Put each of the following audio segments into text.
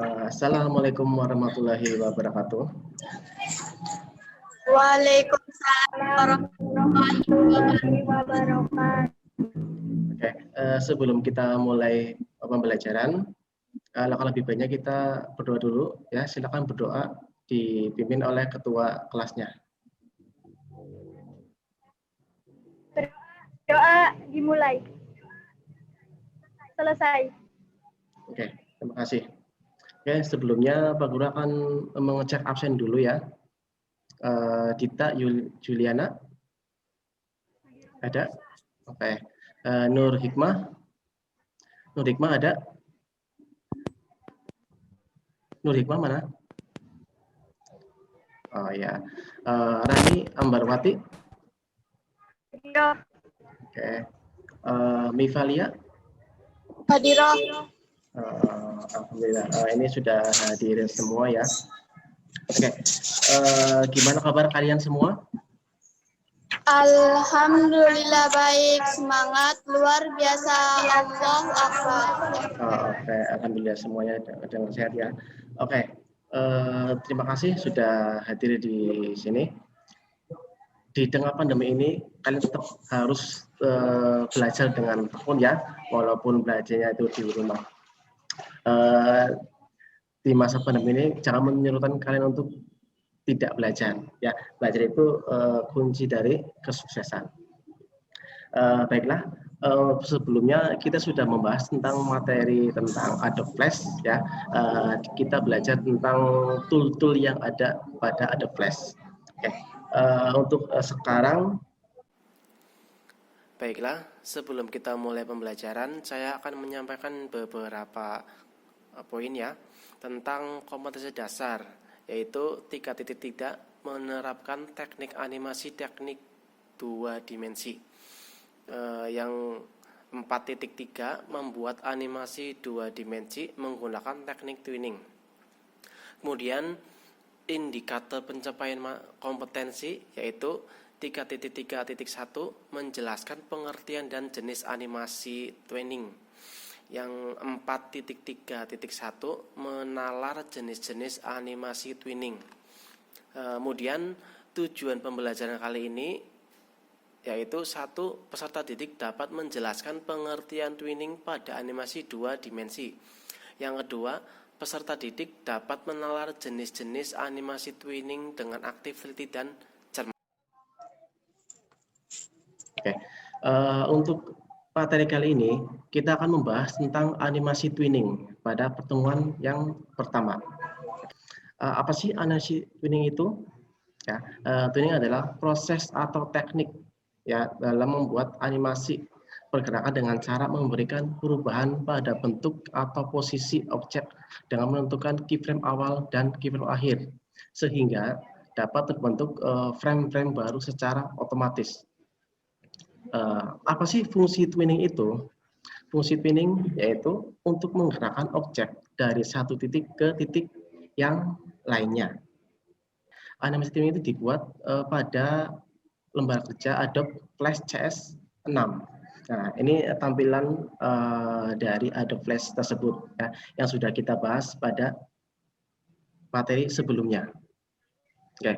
Assalamualaikum warahmatullahi wabarakatuh. Waalaikumsalam warahmatullahi wabarakatuh. Oke, sebelum kita mulai pembelajaran, alangkah lebih baiknya kita berdoa dulu ya. Silakan berdoa dipimpin oleh ketua kelasnya. Doa dimulai. Selesai. Oke, terima kasih. Oke, sebelumnya Pak Guru akan mengecek absen dulu ya. Dita Juliana ada? Oke. Nur Hikmah ada? Nur Hikmah mana? Oh ya. Rani Ambarwati. Hadirah. Oke. Mivalia. Hadirah. Alhamdulillah. Ini sudah hadir semua ya. Oke. Gimana kabar kalian semua? Alhamdulillah baik, semangat luar biasa. Allahu Akbar. Oke, alhamdulillah semuanya dengan sehat ya. Oke. Terima kasih sudah hadir di sini. Di tengah pandemi ini kalian tetap harus belajar dengan tekun ya, walaupun belajarnya itu di rumah. Di masa pandemi ini jangan menyurutkan kalian untuk tidak belajar ya. Belajar itu kunci dari kesuksesan. Baiklah, sebelumnya kita sudah membahas tentang materi tentang Adobe Flash ya. Kita belajar tentang tool-tool yang ada pada Adobe Flash. Oke. Untuk sekarang, baiklah, sebelum kita mulai pembelajaran, saya akan menyampaikan beberapa poin ya tentang kompetensi dasar, yaitu 3.3 menerapkan teknik animasi teknik 2 dimensi. Yang 4.3 membuat animasi 2 dimensi menggunakan teknik twinning. Kemudian indikator pencapaian kompetensi yaitu 3.3.1 menjelaskan pengertian dan jenis animasi twinning. Yang 4.3.1 menalar jenis-jenis animasi twinning. Kemudian tujuan pembelajaran kali ini yaitu 1. Peserta didik dapat menjelaskan pengertian twinning pada animasi 2 dimensi. Yang kedua, peserta didik dapat menalar jenis-jenis animasi twinning dengan aktif, teliti, dan cermat. Oke. Untuk materi kali ini kita akan membahas tentang animasi twinning pada pertemuan yang pertama. Apa sih animasi twinning itu? Ya, twinning adalah proses atau teknik ya dalam membuat animasi pergerakan dengan cara memberikan perubahan pada bentuk atau posisi objek dengan menentukan keyframe awal dan keyframe akhir sehingga dapat terbentuk frame-frame baru secara otomatis. Apa sih fungsi twinning itu? Fungsi twinning yaitu untuk menggerakkan objek dari satu titik ke titik yang lainnya. Animasi twinning itu dibuat pada lembar kerja Adobe Flash CS 6. Nah, ini tampilan dari Adobe Flash tersebut ya, yang sudah kita bahas pada materi sebelumnya. Oke.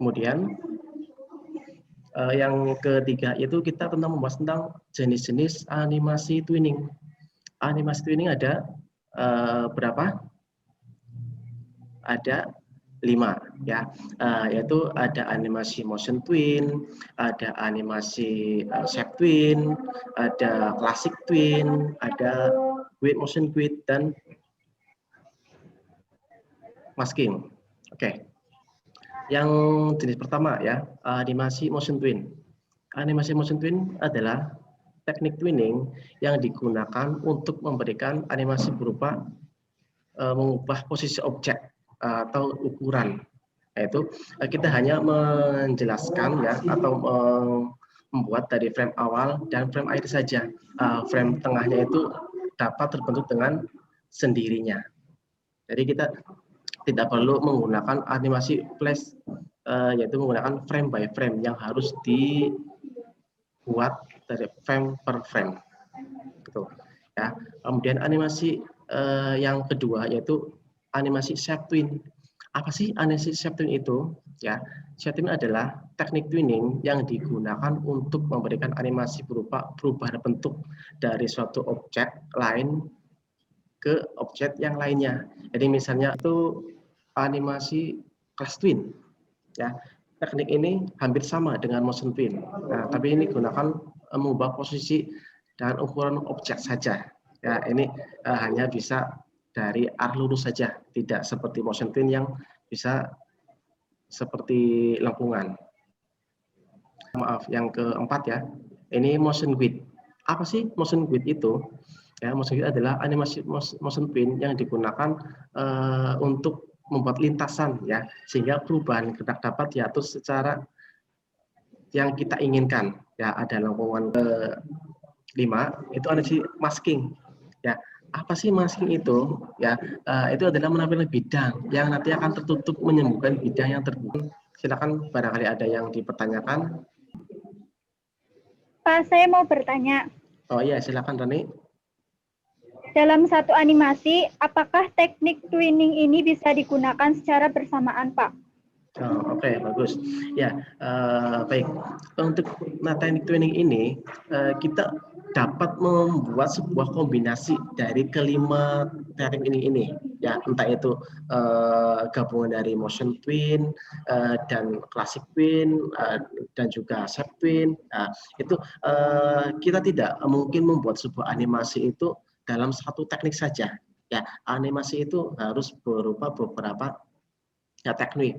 Kemudian yang ketiga itu kita tentang membahas tentang jenis-jenis animasi twinning. Animasi twinning ada berapa? Ada 5 ya, yaitu ada animasi motion twin, ada animasi shape twin, ada classic twin, ada wave motion twin, dan masking. Oke. Yang jenis pertama ya, animasi motion twin. Animasi motion twin adalah teknik twinning yang digunakan untuk memberikan animasi berupa mengubah posisi objek atau ukuran. Yaitu kita hanya menjelaskan ya atau membuat dari frame awal dan frame akhir saja. Frame tengahnya itu dapat terbentuk dengan sendirinya. Jadi kita tidak perlu menggunakan animasi flash, yaitu menggunakan frame by frame yang harus dibuat dari frame per frame. Gitu. Ya. Kemudian animasi yang kedua yaitu animasi shape twin. Apa sih animasi shape twin itu? Ya, shape twin adalah teknik twinning yang digunakan untuk memberikan animasi berupa perubahan bentuk dari suatu objek lain ke objek yang lainnya. Jadi misalnya itu animasi class twin. Ya, teknik ini hampir sama dengan motion twin. Nah, tapi ini gunakan mengubah posisi dan ukuran objek saja. Ya, ini hanya bisa dari arah lurus saja, tidak seperti motion twin yang bisa seperti lengkungan. Maaf, yang keempat ya. Ini motion grid. Apa sih motion grid itu? Ya, motion grid adalah animasi motion twin yang digunakan untuk membuat lintasan ya, sehingga perubahan gerak dapat diatur secara yang kita inginkan. Ya, ada lengkungan ke-5 itu animasi masking. Ya, apa sih masking itu? Ya, itu adalah menampilkan bidang yang nanti akan tertutup menyembuhkan bidang yang terbuka. Silakan barangkali ada yang dipertanyakan. Pak, saya mau bertanya. Oh iya, silakan Rani. Dalam satu animasi, apakah teknik twinning ini bisa digunakan secara bersamaan, Pak? Oh, Oke, bagus. Ya, baik. Untuk teknik twinning ini, kita dapat membuat sebuah kombinasi dari kelima teknik ini. Ya, entah itu gabungan dari motion twin dan classic twin dan juga shape twin. Nah, itu kita tidak mungkin membuat sebuah animasi itu dalam satu teknik saja. Ya, animasi itu harus berupa beberapa teknik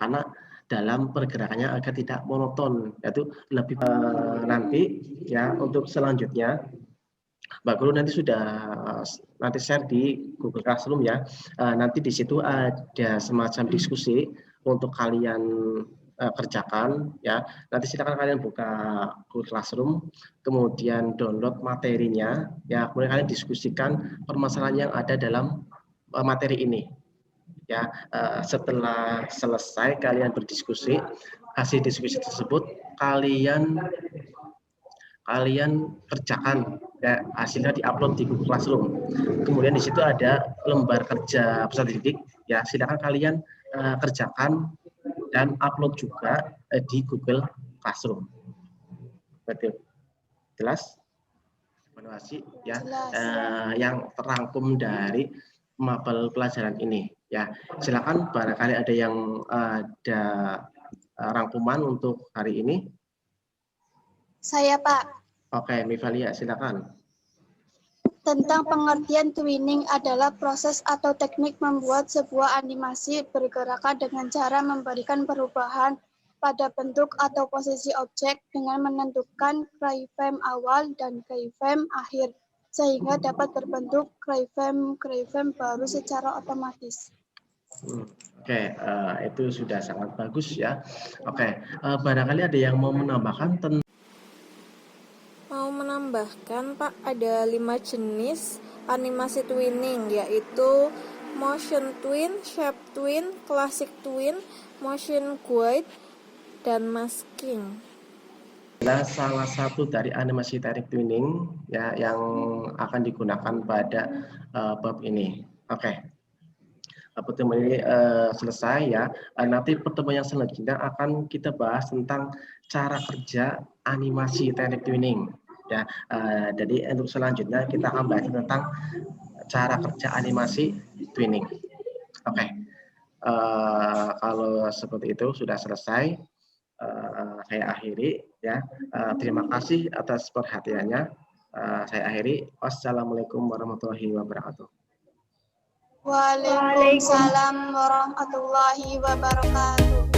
karena dalam pergerakannya agar tidak monoton, yaitu lebih nanti ya. Untuk selanjutnya Mbak Guru nanti sudah nanti share di Google Classroom ya. Nanti di situ ada semacam diskusi untuk kalian kerjakan ya. Nanti silakan kalian buka Google Classroom, kemudian download materinya ya, kemudian kalian diskusikan permasalahan yang ada dalam materi ini. Ya, setelah selesai kalian berdiskusi, hasil diskusi tersebut kalian kerjakan ya, hasilnya diupload di Google Classroom. Kemudian di situ ada lembar kerja peserta didik ya, silakan kalian kerjakan dan upload juga di Google Classroom. Betul. Jelas? Terima kasih ya. Yang terangkum dari mapel pelajaran ini ya. Silakan barangkali ada yang ada rangkuman untuk hari ini. Saya, Pak. Oke, Mivalia, silakan. Tentang pengertian twinning adalah proses atau teknik membuat sebuah animasi bergerakan dengan cara memberikan perubahan pada bentuk atau posisi objek dengan menentukan keyframe awal dan keyframe akhir, sehingga dapat berbentuk keyframe baru secara otomatis. Oke, itu sudah sangat bagus ya. Oke, barangkali ada yang mau menambahkan tentang Pak, ada 5 jenis animasi twinning, yaitu motion twin, shape twin, classic twin, motion guide, dan masking. adalah salah satu dari animasi teknik twinning ya yang akan digunakan pada bab ini. Oke. Pertemuan ini selesai ya. Nanti pertemuan yang selanjutnya akan kita bahas tentang cara kerja animasi teknik twinning. Ya, jadi untuk selanjutnya kita akan bahas tentang cara kerja animasi twinning. Oke, kalau seperti itu sudah selesai, saya akhiri ya. Terima kasih atas perhatiannya. Saya akhiri. Wassalamualaikum warahmatullahi wabarakatuh. Waalaikumsalam warahmatullahi wabarakatuh.